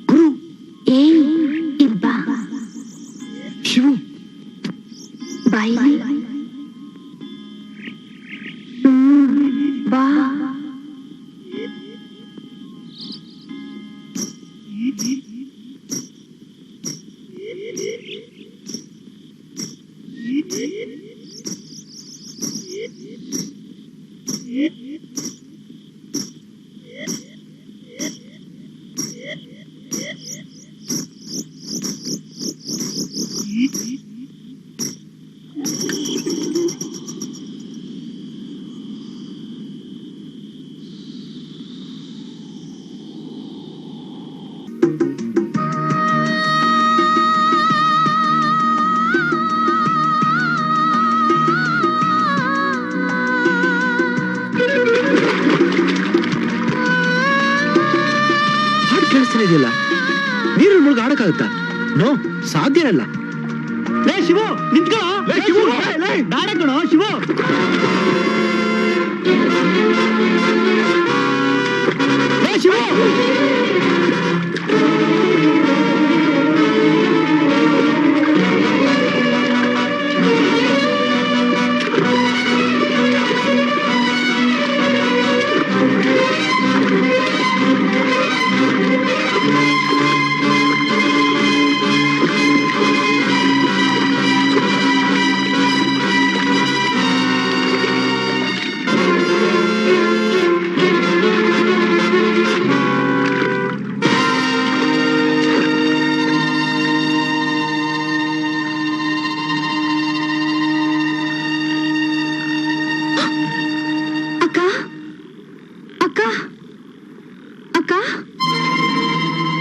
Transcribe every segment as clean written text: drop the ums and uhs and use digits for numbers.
ಗುರು ಇಲ್ಬಾ ಶಿವು ಬಾಯಿ ಬಾ ಇದೆಯಲ್ಲ ನೀರು ಮುಳುಗ ಆಡಕ್ಕಾಗುತ್ತಾ? ನೋ, ಸಾಧ್ಯ ಇಲ್ಲ. ಲೇ ಶಿವು ನಿಂತ್ಕೋ. ಬೇಡ ಕಣೋ ಶಿವು. ಲೇ ಶಿವು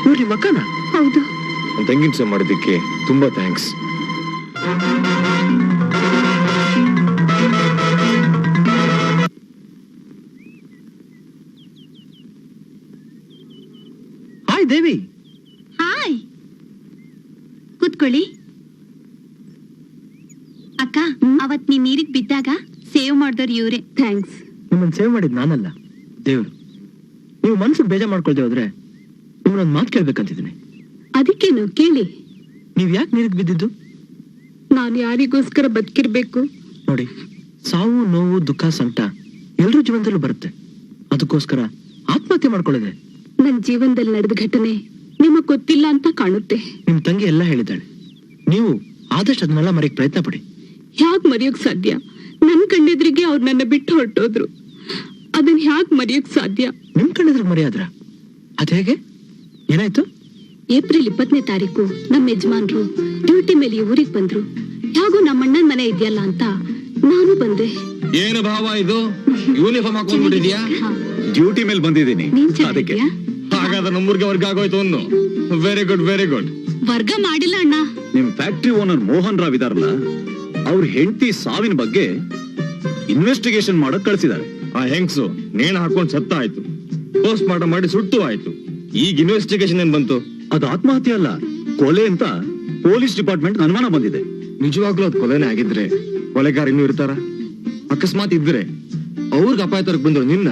ನೋಡಿ ಮಕ್ಕನ. ಹೌದು, ತಂಗಿನ ಸಹ ಮಾಡೋದಕ್ಕೆ ತುಂಬಾ ಥ್ಯಾಂಕ್ಸ್. ಹಾಯ್ ದೇವಿ. ಹಾಯ್, ಕೂತ್ಕೊಳ್ಳಿ. ಅಕ್ಕ, ಅವತ್ ನೀನ್ ನೀರಿಗೆ ಬಿದ್ದಾಗ ಸೇವ್ ಮಾಡಿದವ್ರು ಇವ್ರೆ. ಥ್ಯಾಂಕ್ಸ್. ನಿಮ್ಮನ್ನ ಸೇವ್ ಮಾಡಿದ್ ನಾನಲ್ಲ, ದೇವ್ರು. ನೀವು ಮನ್ಸು ಬೇಜಾರ್ ಮಾಡ್ಕೊಳ್ತೇ ಹೋದ್ರೆ ನಿಮ್ಮನ್ನೊಂದು ಮಾತು ಕೇಳ್ಬೇಕಂತಿದ್ದೀನಿ. ಅದಕ್ಕೇನು ಕೇಳಿ. ನೀವ್ ಯಾಕೆ ನೀರಿಗೆ ಬಿದ್ದಿದ್ದು? ನಾನು ಯಾರಿಗೋಸ್ಕರ ಬದುಕಿರ್ಬೇಕು? ನೋಡಿ, ಸಾವು, ನೋವು, ದುಃಖ, ಸಂಕಟ ಎಲ್ರೂ ಜೀವನದಲ್ಲೂ ಬರುತ್ತೆ. ಅದಕ್ಕೋಸ್ಕರ ಆತ್ಮಹತ್ಯೆ ಮಾಡ್ಕೊಳ್ಳೋದೆ. ನನ್ನ ಜೀವನದಲ್ಲಿ ನಡೆದ ಘಟನೆ ನಿಮಗ್ ಗೊತ್ತಿಲ್ಲ ಅಂತ ಕಾಣುತ್ತೆ. ನಿಮ್ ತಂಗಿ ಎಲ್ಲ ಹೇಳಿದ್ದಾಳೆ. ನೀವು ಆದಷ್ಟು ಅದನ್ನೆಲ್ಲ ಮರೆಯಕ್ ಪ್ರಯತ್ನ ಪಡಿ. ಹ್ಯಾಕ್ ಮರೆಯೋಕ್ ಸಾಧ್ಯ? ನನ್ ಕಣ್ಣೆದ್ರಿಗೆ ಅವ್ರು ನನ್ನ ಬಿಟ್ಟು ಹೊರಟೋದ್ರು. ಅದನ್ನ ಹ್ಯಾಕ್ ಮರೆಯೋಕ್ ಸಾಧ್ಯ? ನಿಮ್ ಕಣ್ಣೆದ್ರಿಗೆ ಮರೆಯಾದ್ರ? ಅದ್ ಹೇಗೆ? ಏನಾಯ್ತು? ಏಪ್ರಿಲ್ 20ನೇ ತಾರೀಕು ನಮ್ಮ ಯಜಮಾನ್ರು ಡ್ಯೂಟಿ ಮೇಲೆ ಊರಿಗೆ ಬಂದ್ರು. ಹೇಗೂ ನಮ್ಮ ಅಣ್ಣನ ಮನೆ ಇದೆಯಲ್ಲ ಅಂತ ನಾನು ಬಂದೆ. ಏನು ಭಾವ ಇದು? ಯೂನಿಫಾರ್ಮ್ ಹಾಕೊಂಡ್ಬಿಟ್ಟಿದ್ಯಾ? ಡ್ಯೂಟಿ ಮೇಲೆ ಬಂದಿದ್ದೀನಿ. ಅದಕ್ಕೆ ಹಾಗಾದ್ರೆ ನಮ್ಮೂರ್ಗೆ ವರ್ಗ ಆಗೋಯ್ತು ಒಂದು. Very good, very good. ವರ್ಗ ಮಾಡಿಲ್ಲ ಅಣ್ಣ. ನಿಮ್ ಫ್ಯಾಕ್ಟ್ರಿ ಓನರ್ ಮೋಹನ್ ರಾವ್ ಇದಾರಲ್ಲ, ಅವ್ರ ಹೆಂಡತಿ ಸಾವಿನ ಬಗ್ಗೆ ಇನ್ವೆಸ್ಟಿಗೇಷನ್ ಮಾಡಕ್ ಕಳ್ಸಿದ್ದಾರೆ. ಆ ಹೆಂಗ್ಸು ನೇಣು ಹಾಕೊಂಡ್ ಸತ್ತ ಆಯ್ತು, ಪೋಸ್ಟ್ ಮಾರ್ಟಮ್ ಮಾಡಿ ಸುಟ್ಟು ಆಯ್ತು. ಈಗ ಇನ್ವೆಸ್ಟಿಗೇಷನ್ ಏನ್ ಬಂತು? ಅದು ಆತ್ಮಹತ್ಯೆ ಅಲ್ಲ, ಕೊಲೆ ಅಂತ ಪೊಲೀಸ್ ಡಿಪಾರ್ಟ್ಮೆಂಟ್ ಅನುಮಾನ ಬಂದಿದೆ. ನಿಜವಾಗ್ಲೂ ಅದು ಕೊಲೆನೇ ಆಗಿದ್ರೆ ಕೊಲೆಗಾರ ಇನ್ನೂ ಇರ್ತಾರ? ಅಕಸ್ಮಾತ್ ಇದ್ರೆ ಅವ್ರಿಗೆ ಅಪಾಯ ತರಕ್ ಬಂದ್ರು ನಿನ್ನ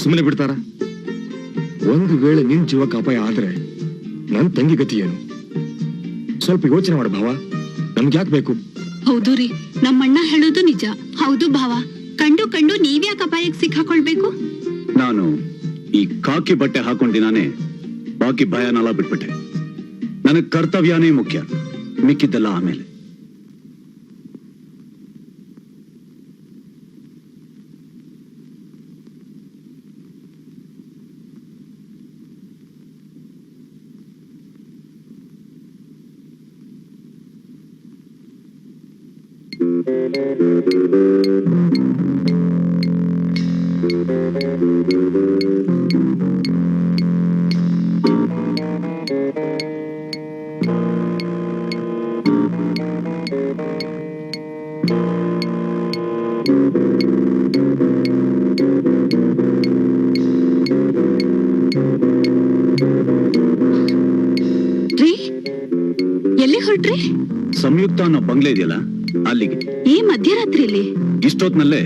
ಸುಮ್ಮನೆ ಬಿಡ್ತಾರ? ಒಂದು ವೇಳೆ ನಿನ್ ಜೀವಕ್ಕೆ ಅಪಾಯ ಆದ್ರೆ ನನ್ ತಂಗಿ ಗತಿ ಏನು? ಸ್ವಲ್ಪ ಯೋಚನೆ ಮಾಡ ಭಾವ. ನಮ್ಗೆ ಯಾಕೆ ಬೇಕು? ಹೌದು ರೀ, ನಮ್ಮಣ್ಣ ಹೇಳೋದು ನಿಜ. ಹೌದು ಭಾವ, ಕಂಡು ಕಂಡು ನೀವ್ಯಾಕೆ ಅಪಾಯಕ್ಕೆ ಸಿಕ್ಕಾಕೊಳ್ಬೇಕು? ನಾನು ಈ ಕಾಕಿ ಬಟ್ಟೆ ಹಾಕೊಂಡಿನಾನೆ ಬಾಕಿ ಭಯನೆಲ್ಲ ಬಿಟ್ಬಿಟ್ಟೆ. ನನಗ್ ಕರ್ತವ್ಯನೇ ಮುಖ್ಯ, ಮಿಕ್ಕಿದ್ದೆಲ್ಲ ಆಮೇಲೆ. ಎಲ್ಲಿ ಹೊರಟ್ರಿ? ಸಂಯುಕ್ತ ಅನ್ನೋ ಬಂಗ್ಲೆ ಇದೆಯಲ್ಲ, ಅಲ್ಲಿಗೆ. ಈ ಮಧ್ಯರಾತ್ರಿಯಲ್ಲಿ? ಇಷ್ಟೊತ್ನಲ್ಲೇ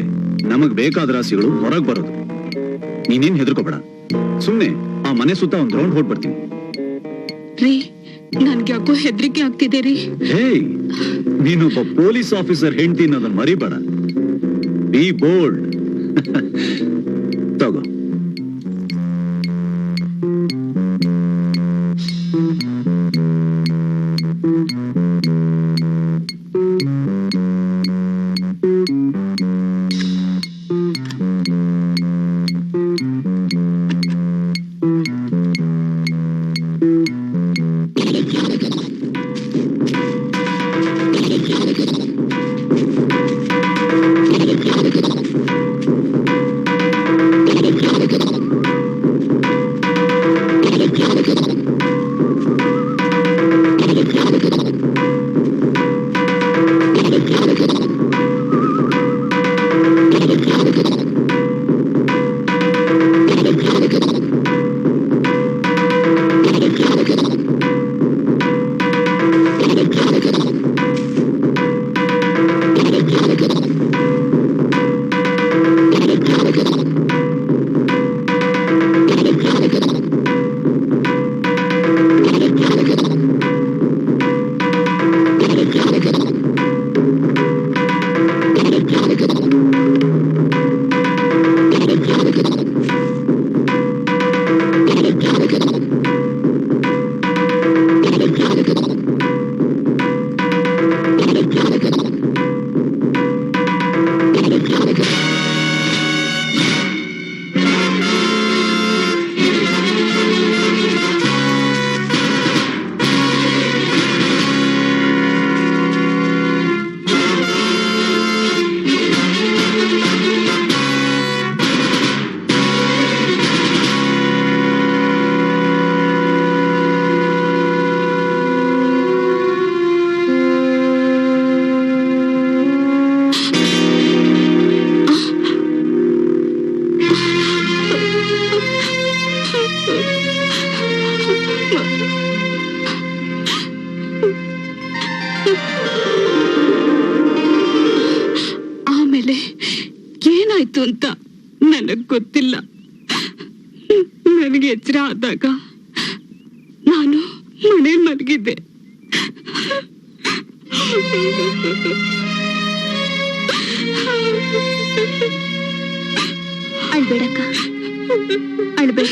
ನಮಗ್ ಬೇಕಾದ ರಾಶಿಗಳು ಹೊರಗ್ ಬರೋದು. ನೀನೇನ್ ಹೆದರ್ಕೋಬೇಡ. ಸುಮ್ನೆ ಆ ಮನೆ ಸುತ್ತ ಒಂದ್ ರೌಂಡ್ ಹೊಡ್ ಬರ್ತೀನಿ. ರೀ ನನ್ಗೆ ಯಾಕೋ ಹೆದರಿಕೆ ಆಗ್ತಿದೆ ರೀ. ಹೇ, ನೀನೊಬ್ಬ ಪೊಲೀಸ್ ಆಫೀಸರ್ ಹೆಂಡತಿ ಅನ್ನೋದನ್ನ ಮರಿಬೇಡ. B bold. ತಗೋ. ಆಮೇಲೆ ಏನಾಯ್ತು ಅಂತ ನನಗ್ ಗೊತ್ತಿಲ್ಲ. ನನಗೆ ಎಚ್ಚರ ಆದಾಗ ನಾನು ಮನೇಲಿ ಮಲಗಿದ್ದೆ. ಅಳ್ಬೇಡಕ್ಕ, ಅಳ್ಬೇಡ.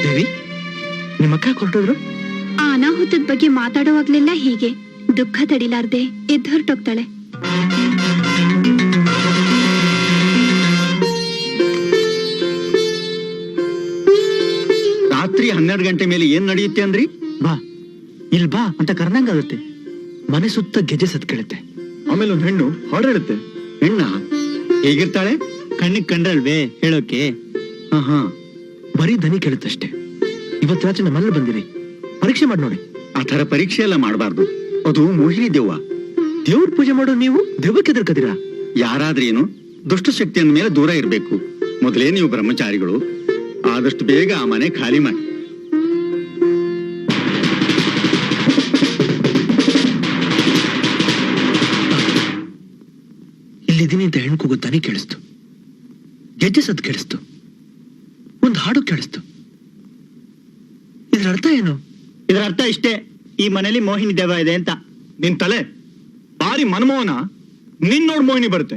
ದೇವಿ, ನಿಮ್ಮಕ್ಕ ಹೊರಟೋದ್ರು? ಆ ಅನಾಹುತದ ಬಗ್ಗೆ ಮಾತಾಡುವಾಗ್ಲೆಲ್ಲ ಹೀಗೆ ದುಃಖ ತಡಿಲಾರ್ದೆ ಎದ್ದು ಹೊರಟೋಗ್ತಾಳೆ. ರಾತ್ರಿ 12 ಗಂಟೆ ಮೇಲೆ ಏನ್ ನಡೆಯುತ್ತೆ ಅಂದ್ರಿ? ಬಾ ಇಲ್ ಬಾ ಅಂತ ಕರ್ನಂಗಾಗುತ್ತೆ. ಮನೆ ಸುತ್ತ ಗೆಜೆ ಸತ್ ಕೇಳುತ್ತೆ. ಆಮೇಲೆ ಒಂದ್ ಹೆಣ್ಣು ಹಾಡು ಹೇಳುತ್ತೆ. ಹೆಣ್ಣ ಹೇಗಿರ್ತಾಳೆ? ಕಣ್ಣಿಗೆ ಕಂಡ್ರಲ್ವೇ ಹೇಳೋಕೆ? ಹಾ, ಬರೀ ದನಿ ಕೇಳುತ್ತಷ್ಟೇ. ಇವತ್ತು ರಾತ್ರಿ ನಮ್ಮಲ್ಲಿ ಬಂದಿರಿ, ಪರೀಕ್ಷೆ ಮಾಡಿ ನೋಡಿ. ಆ ಥರ ಪರೀಕ್ಷೆ ಎಲ್ಲ ಮಾಡಬಾರ್ದು. ಅದು ಮೋಹಿನಿ ದೆವ್ವ. ದೇವ್ರ ಪೂಜೆ ಮಾಡೋ ನೀವು ದೆವ್ವಕ್ಕೆ ಎದುರ್ಕದಿರಾ? ಯಾರಾದ್ರೇನು ದುಷ್ಟ ಶಕ್ತಿಯ ಮೇಲೆ ದೂರ ಇರಬೇಕು. ಮೊದಲೇ ನೀವು ಬ್ರಹ್ಮಚಾರಿಗಳು. ಆದಷ್ಟು ಬೇಗ ಆ ಮನೆ ಖಾಲಿ ಮಾಡಿ. ಇಲ್ಲಿದ್ದೀನಿ ಅಂತ ಹೆಣ್ಣು ಕೂಗೋ ದನಿ ಕೇಳಿಸ್ತು, ಗೆಜ್ಜೆ ಸದ್ ಕೇಳಿಸ್ತು, ಒಂದು ಹಾಡು ಕೇಳಿಸ್ತು. ಇದ್ರ ಅರ್ಥ ಏನು? ಇದರ ಅರ್ಥ ಇಷ್ಟೇ, ಈ ಮನೇಲಿ ಮೋಹಿನಿ ದೆವ್ವ ಇದೆ ಅಂತ. ನಿನ್ ತಲೆ ಬಾರಿ ಮನಮೋಹನ. ನಿನ್ ನೋಡ್ ಮೋಹಿನಿ ಬರುತ್ತೆ.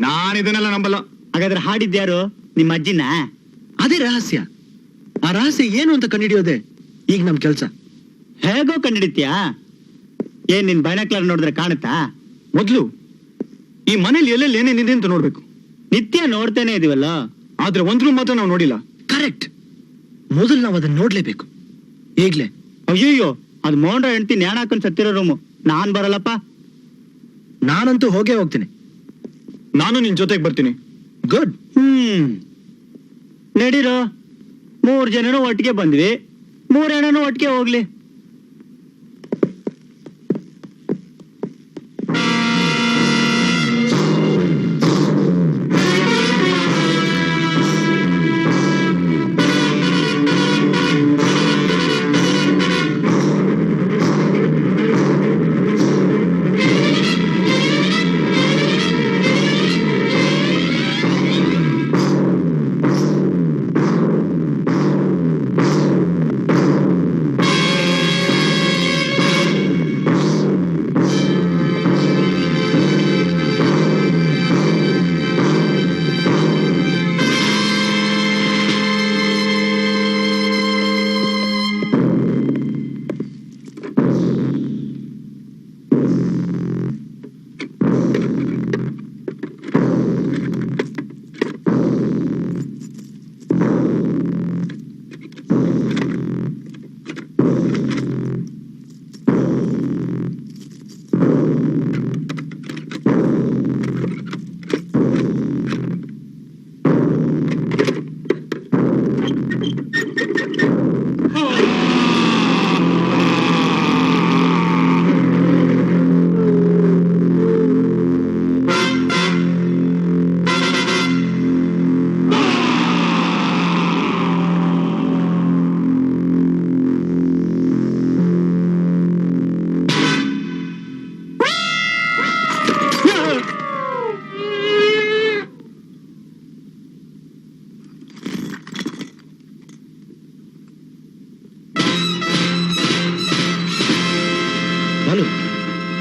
ನಾನ್ ಇದನ್ನೆಲ್ಲ ನಂಬಲ್ಲ. ಹಾಗಾದ್ರೆ ಹಾಡಿದ್ಯಾರು? ನಿಮ್ಮ ಅಜ್ಜಿನ? ಅದೇ ರಹಸ್ಯ. ಆ ರಹಸ್ಯ ಏನು ಅಂತ ಕಂಡುಹಿಡಿಯೋದೆ ಈಗ ನಮ್ ಕೆಲ್ಸ. ಹೇಗೋ ಕಂಡಿಡಿತ್ಯಾ? ಏನ್ ನಿನ್ ಬೈನಾಕ್ಲರ್ ನೋಡಿದ್ರೆ ಕಾಣುತ್ತಾ? ಮೊದ್ಲು ಈ ಮನೇಲಿ ಎಲ್ಲೆಲ್ಲಿ ಏನೇನಿದೆ ಅಂತ ನೋಡ್ಬೇಕು. ನಿತ್ಯ ನೋಡ್ತೇನೆ ಇದೀವಲ್ಲ. ಆದ್ರೆ ಒಂದ್ ರೂಮ್ ಮಾತ್ರ ನಾವು ನೋಡಿಲ್ಲ. ಕರೆಕ್ಟ್. ಮೊದಲು ನಾವು ಅದನ್ನ ನೋಡ್ಲೇಬೇಕು. ಈಗ್ಲೇ. ಅಯ್ಯಯ್ಯೋ, ಅದು ಮೋಂಡ್ರ ಹೆಂಡತಿ ನ್ಯಾಣ ಹಾಕೊಂಡ್ ಸತ್ತಿರೋ ರೂಮು. ನಾನ್ ಬರಲ್ಲಪ್ಪ. ನಾನಂತೂ ಹೋಗೇ ಹೋಗ್ತೀನಿ. ನಾನು ನಿನ್ ಜೊತೆಗೆ ಬರ್ತೀನಿ. ಗುಡ್. ನಡೀರೋ. 3 ಜನನು ಒಟ್ಟಿಗೆ ಬಂದ್ವಿ, 3 ಹೆಣ್ಣನು ಒಟ್ಟಿಗೆ ಹೋಗ್ಲಿ.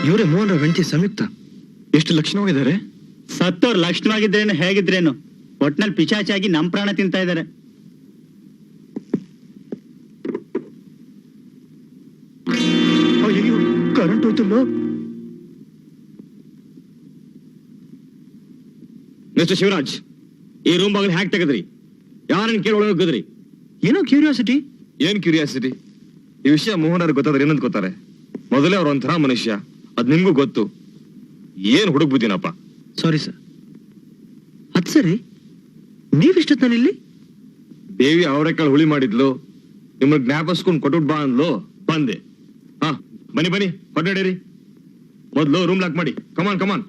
ಇವರೇ ಮೋಹನ್ ರಾವ್ ಹೆಂಡತಿ ಸಂಯುಕ್ತ. ಎಷ್ಟು ಲಕ್ಷಣವಾಗಿದ್ದಾರೆ. ಸತ್ತೋರ್ ಲಕ್ಷಣವಾಗಿದ್ರೇನು ಹೇಗಿದ್ರೇನು ಒಟ್ನಲ್ಲಿ ಪಿಚಾಚಾಗಿ ನಮ್ ಪ್ರಾಣ ತಿಂತಾ ಇದ್ದಾರೆ. ಅಯ್ಯೋ ಕರೆಂಟ್ ಹೋಯ್ತಲ್ಲೋ. ಮಿಸ್ಟರ್ ಶಿವರಾಜ್, ಈ ರೂಮ್ ಬಾಗಿಲು ಹ್ಯಾಕ್ ತೆಗೆದ್ರಿ? ಯಾರನ್ನ ಕೇಳಿ ಒಳಗೆ ಹೋಗಿದ್ರಿ? ಏನೋ ಕ್ಯೂರಿಯಾಸಿಟಿ. ಏನ್ ಕ್ಯೂರಿಯಾಸಿಟಿ? ಈ ವಿಷಯ ಮೋಹನ್ ಅವ್ರಿಗೆ ಗೊತ್ತಾದ್ರೆ ಏನಂತ ಗೊತ್ತಾರೆ? ಮೊದಲೇ ಅವ್ರ ಒಂಥರ ಮನುಷ್ಯ, ಅದ್ ನಿಮ್ಗೂ ಗೊತ್ತು. ಏನ್ ಹುಡುಕ್ ಬುದ್ಧಿನಪ್ಪ. Sorry sir. ಅದ್ ಸರಿ, ನೀವಿಷ್ಟೊತ್ತಲ್ಲಿ ಇಲ್ಲಿ? ದೇವಿ ಅವರೆಕಾಳು ಹುಳಿ ಮಾಡಿದ್ಲು, ನಿಮ್ಮನ್ನ ಜ್ಞಾಪಿಸ್ಕೊಂಡು ಕೊಟ್ಬಿಟ್ ಬಾ ಅಂದ್ಲು, ಬಂದೆ. ಹಾ ಬನ್ನಿ ಬನ್ನಿ, ಹೊರನಡೀರಿ. ಮೊದ್ಲು ರೂಮ್ ಲಾಕ್ ಮಾಡಿ. ಕಮಾನ್ ಕಮಾನ್.